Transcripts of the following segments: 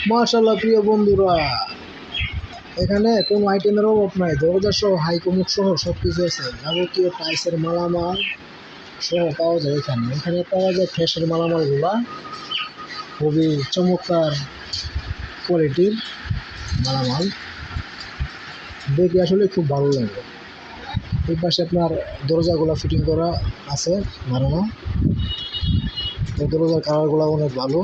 মাশাআল্লাহ প্রিয় বন্ধুরা, এখানে কোনো আইটেমের অভাব নাই। দরজা সহ হাইকমুখ সহ সব কিছু আছে। যাবতীয় টাইসের মালামাল সহ পাওয়া যায়। এখানে পাওয়া যায় ফ্যাশের মালামালগুলা, খুবই চমৎকার কোয়ালিটির মালামাল। দেখে আসলে খুব ভালো লাগে। এই পাশে আপনার দরজাগুলো ফিটিং করা আছে বানানো। এই দরজার কালারগুলো অনেক ভালো।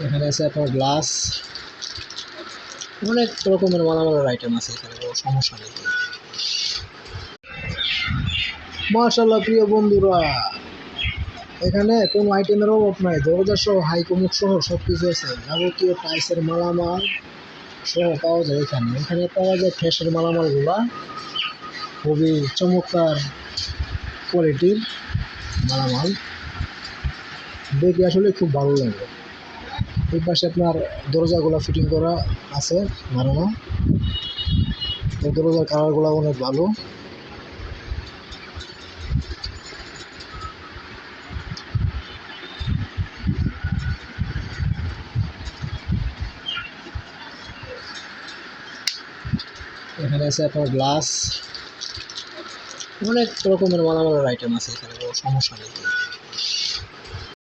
এখানে আছে আপনার গ্লাস, অনেক রকমের মালামালের আইটেম আছে এখানে, কোনো সমস্যা নেই। মাশাআল্লাহ প্রিয় বন্ধুরা, এখানে কোনো আইটেমের অভাব নাই। দরজা সহ হাইকমুখ সহ সব কিছু আছে। যাবতীয় টাইসের মালামাল সহ পাওয়া যায়। এখানে পাওয়া যায় ফ্যাশের মালামালগুলা, খুবই চমৎকার কোয়ালিটির মালামাল। দেখে আসলে খুব ভালো লাগে। এই পাশে আপনার দরজাগুলো ফিটিং করা আছে বানানো। এই দরজার কালারগুলো অনেক ভালো। এখানে আছে আপনার গ্লাস, অনেক রকমের মালামালের আইটেম আছে এখানে, কোনো সমস্যা নেই।